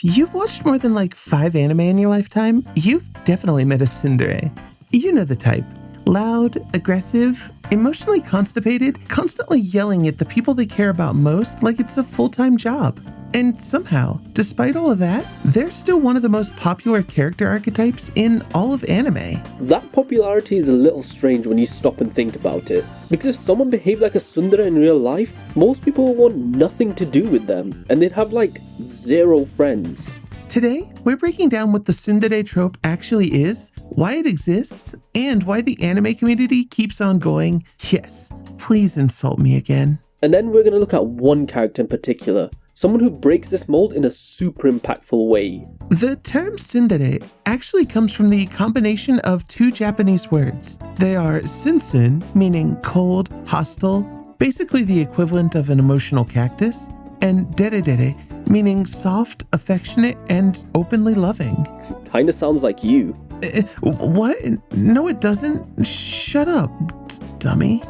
you've watched more than like 5 anime in your lifetime, you've definitely met a tsundere. You know the type. Loud, aggressive, emotionally constipated, constantly yelling at the people they care about most like it's a full-time job. And somehow, despite all of that, they're still one of the most popular character archetypes in all of anime. That popularity is a little strange when you stop and think about it, because if someone behaved like a tsundere in real life, most people would want nothing to do with them, and they'd have like 0 friends. Today, we're breaking down what the tsundere trope actually is, why it exists, and why the anime community keeps on going, yes, please insult me again. And then we're going to look at one character in particular, someone who breaks this mold in a super impactful way. The term tsundere actually comes from the combination of 2 Japanese words. They are tsunsun, meaning cold, hostile, basically the equivalent of an emotional cactus, and dere, meaning soft, affectionate, and openly loving. Kinda sounds like you. What? No, it doesn't. Shut up, dummy.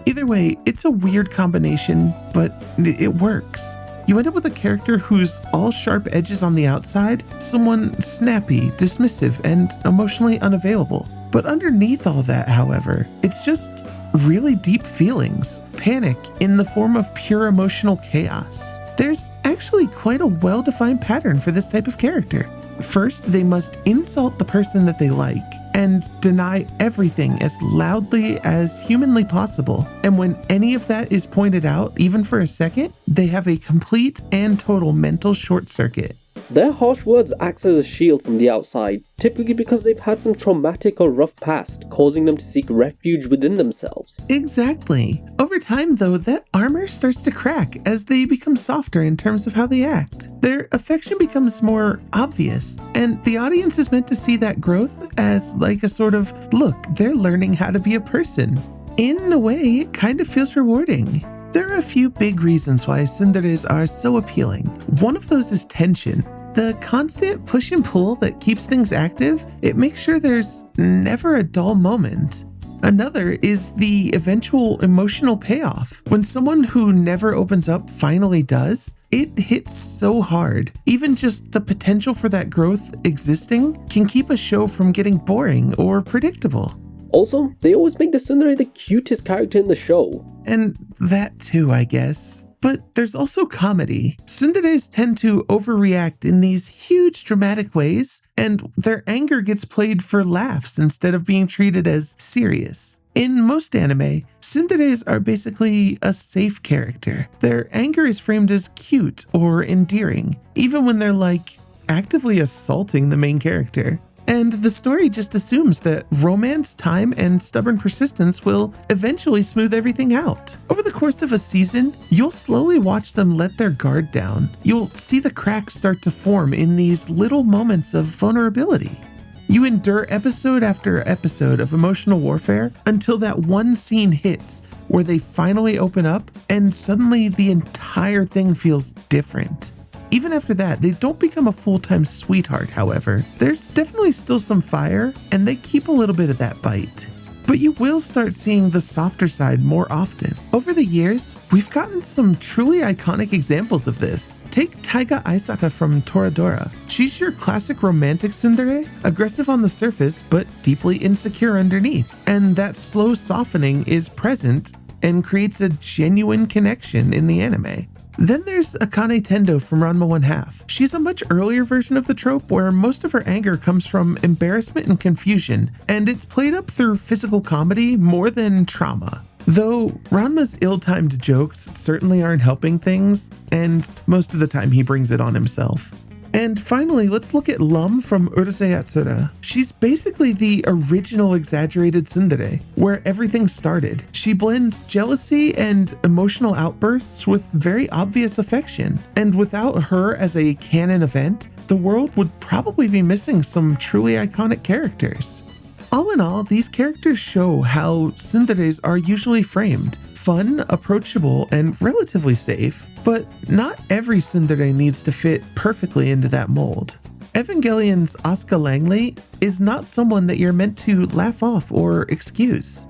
Either way, it's a weird combination, but it works. You end up with a character who's all sharp edges on the outside, someone snappy, dismissive, and emotionally unavailable. But underneath all that, however, it's just really deep feelings, panic in the form of pure emotional chaos. There's actually quite a well-defined pattern for this type of character. First, they must insult the person that they like and deny everything as loudly as humanly possible. And when any of that is pointed out, even for a second, they have a complete and total mental short circuit. Their harsh words act as a shield from the outside, typically because they've had some traumatic or rough past, causing them to seek refuge within themselves. Exactly. Over time, though, that armor starts to crack as they become softer in terms of how they act. Their affection becomes more obvious, and the audience is meant to see that growth as like a sort of, look, they're learning how to be a person. In a way, it kind of feels rewarding. There are a few big reasons why tsunderes are so appealing. One of those is tension. The constant push and pull that keeps things active, it makes sure there's never a dull moment. Another is the eventual emotional payoff. When someone who never opens up finally does, it hits so hard. Even just the potential for that growth existing can keep a show from getting boring or predictable. Also, they always make the tsundere the cutest character in the show. And that too, I guess. But there's also comedy. Tsunderes tend to overreact in these huge dramatic ways, and their anger gets played for laughs instead of being treated as serious. In most anime, tsunderes are basically a safe character. Their anger is framed as cute or endearing, even when they're like actively assaulting the main character. And the story just assumes that romance, time, and stubborn persistence will eventually smooth everything out. Over the course of a season, you'll slowly watch them let their guard down. You'll see the cracks start to form in these little moments of vulnerability. You endure episode after episode of emotional warfare until that one scene hits where they finally open up and suddenly the entire thing feels different. Even after that, they don't become a full-time sweetheart, however. There's definitely still some fire, and they keep a little bit of that bite. But you will start seeing the softer side more often. Over the years, we've gotten some truly iconic examples of this. Take Taiga Asuka from Toradora. She's your classic romantic tsundere, aggressive on the surface, but deeply insecure underneath. And that slow softening is present and creates a genuine connection in the anime. Then there's Akane Tendo from Ranma 1/2. She's a much earlier version of the trope where most of her anger comes from embarrassment and confusion, and it's played up through physical comedy more than trauma. Though Ranma's ill-timed jokes certainly aren't helping things, and most of the time he brings it on himself. And finally, let's look at Lum from Urusei Yatsura. She's basically the original exaggerated tsundere, where everything started. She blends jealousy and emotional outbursts with very obvious affection. And without her as a canon event, the world would probably be missing some truly iconic characters. All in all, these characters show how tsunderes are usually framed. Fun, approachable, and relatively safe, but not every tsundere needs to fit perfectly into that mold. Evangelion's Asuka Langley is not someone that you're meant to laugh off or excuse.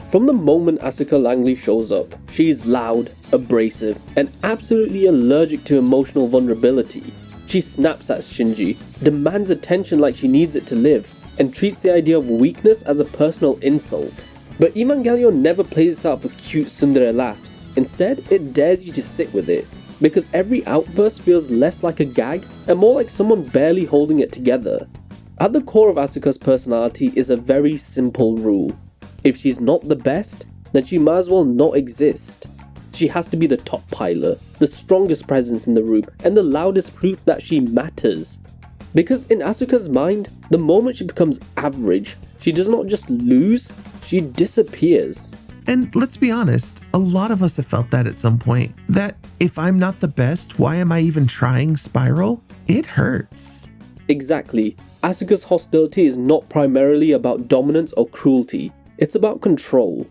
From the moment Asuka Langley shows up, she's loud, abrasive, and absolutely allergic to emotional vulnerability. She snaps at Shinji, demands attention like she needs it to live, and treats the idea of weakness as a personal insult. But Evangelion never plays this out for cute tsundere laughs. Instead, it dares you to sit with it, because every outburst feels less like a gag and more like someone barely holding it together. At the core of Asuka's personality is a very simple rule. If she's not the best, then she might as well not exist. She has to be the top pilot, the strongest presence in the room, and the loudest proof that she matters. Because in Asuka's mind, the moment she becomes average, she does not just lose, she disappears. And let's be honest, a lot of us have felt that at some point. That if I'm not the best, why am I even trying spiral? It hurts. Exactly. Asuka's hostility is not primarily about dominance or cruelty, it's about control.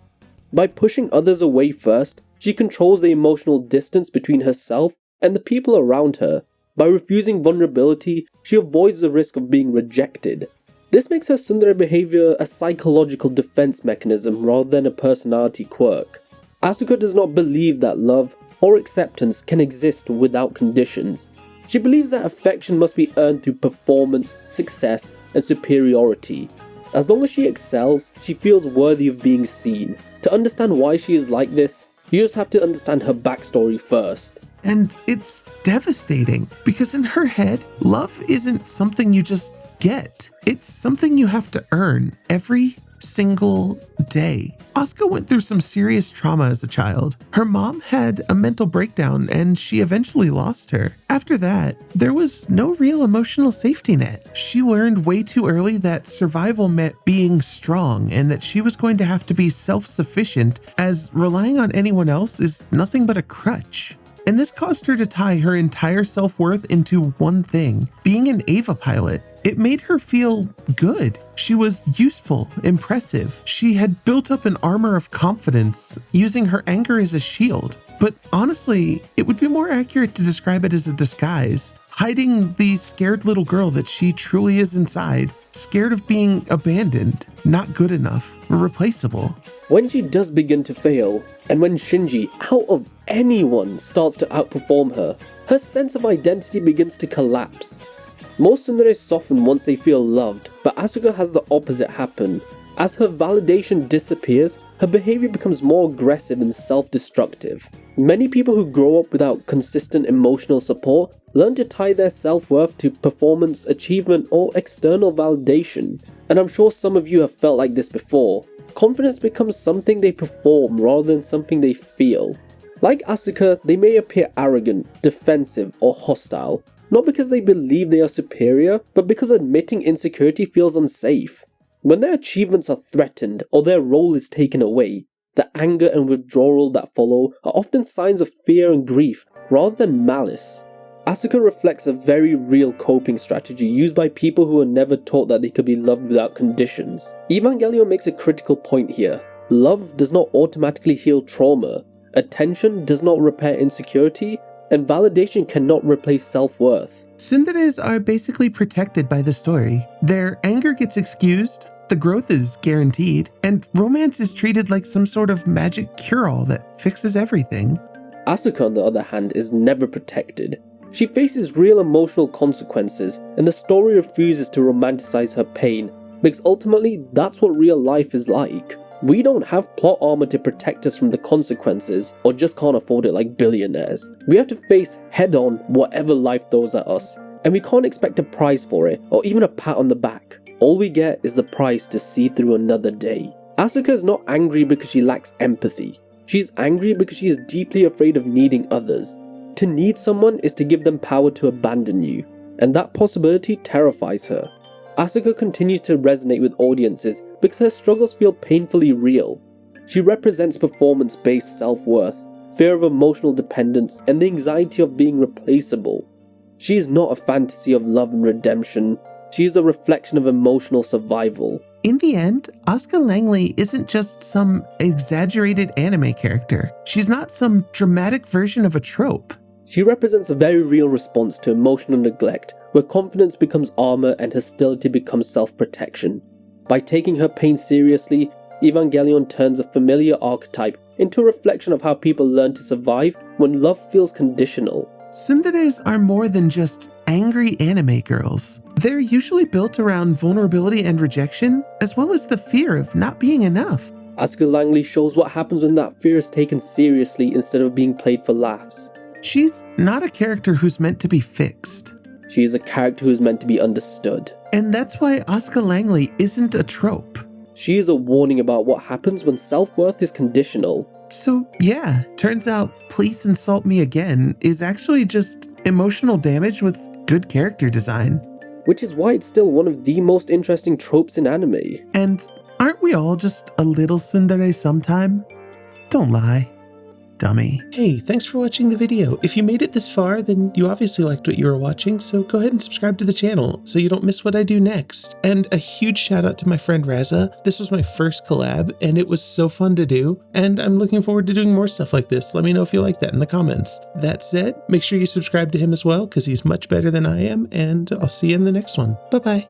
By pushing others away first, she controls the emotional distance between herself and the people around her. By refusing vulnerability, she avoids the risk of being rejected. This makes her tsundere behavior a psychological defense mechanism rather than a personality quirk. Asuka does not believe that love or acceptance can exist without conditions. She believes that affection must be earned through performance, success, and superiority. As long as she excels, she feels worthy of being seen. To understand why she is like this, you just have to understand her backstory first. And it's devastating, because in her head, love isn't something you just get. It's something you have to earn every single day. Asuka went through some serious trauma as a child. Her mom had a mental breakdown and she eventually lost her. After that, there was no real emotional safety net. She learned way too early that survival meant being strong and that she was going to have to be self-sufficient, as relying on anyone else is nothing but a crutch. And this caused her to tie her entire self-worth into one thing, being an Eva pilot. It made her feel good. She was useful, impressive. She had built up an armor of confidence, using her anger as a shield. But honestly, it would be more accurate to describe it as a disguise, hiding the scared little girl that she truly is inside, scared of being abandoned, not good enough, replaceable. When she does begin to fail, and when Shinji, out of anyone, starts to outperform her, her sense of identity begins to collapse. Most tsundere soften once they feel loved, but Asuka has the opposite happen. As her validation disappears, her behavior becomes more aggressive and self-destructive. Many people who grow up without consistent emotional support learn to tie their self-worth to performance, achievement, or external validation. And I'm sure some of you have felt like this before. Confidence becomes something they perform rather than something they feel. Like Asuka, they may appear arrogant, defensive, or hostile, not because they believe they are superior, but because admitting insecurity feels unsafe. When their achievements are threatened or their role is taken away, the anger and withdrawal that follow are often signs of fear and grief rather than malice. Asuka reflects a very real coping strategy used by people who were never taught that they could be loved without conditions. Evangelion makes a critical point here. Love does not automatically heal trauma, attention does not repair insecurity, and validation cannot replace self-worth. Tsunderes are basically protected by the story. Their anger gets excused, the growth is guaranteed, and romance is treated like some sort of magic cure-all that fixes everything. Asuka, on the other hand, is never protected. She faces real emotional consequences, and the story refuses to romanticize her pain, because ultimately that's what real life is like. We don't have plot armor to protect us from the consequences, or just can't afford it like billionaires. We have to face head-on whatever life throws at us, and we can't expect a prize for it, or even a pat on the back. All we get is the price to see through another day. Asuka is not angry because she lacks empathy. She is angry because she is deeply afraid of needing others. To need someone is to give them power to abandon you, and that possibility terrifies her. Asuka continues to resonate with audiences because her struggles feel painfully real. She represents performance-based self-worth, fear of emotional dependence, and the anxiety of being replaceable. She is not a fantasy of love and redemption. She is a reflection of emotional survival. In the end, Asuka Langley isn't just some exaggerated anime character. She's not some dramatic version of a trope. She represents a very real response to emotional neglect, where confidence becomes armor and hostility becomes self-protection. By taking her pain seriously, Evangelion turns a familiar archetype into a reflection of how people learn to survive when love feels conditional. Tsunderes are more than just angry anime girls. They're usually built around vulnerability and rejection, as well as the fear of not being enough. Asuka Langley shows what happens when that fear is taken seriously instead of being played for laughs. She's not a character who's meant to be fixed. She is a character who is meant to be understood. And that's why Asuka Langley isn't a trope. She is a warning about what happens when self-worth is conditional. So yeah, turns out Please Insult Me Again is actually just emotional damage with good character design. Which is why it's still one of the most interesting tropes in anime. And aren't we all just a little tsundere sometime? Don't lie, dummy. Hey, thanks for watching the video. If you made it this far, then you obviously liked what you were watching, so go ahead and subscribe to the channel so you don't miss what I do next. And a huge shout out to my friend Raza. This was my first collab, and it was so fun to do, and I'm looking forward to doing more stuff like this. Let me know if you like that in the comments. That said, make sure you subscribe to him as well, because he's much better than I am, and I'll see you in the next one. Bye-bye.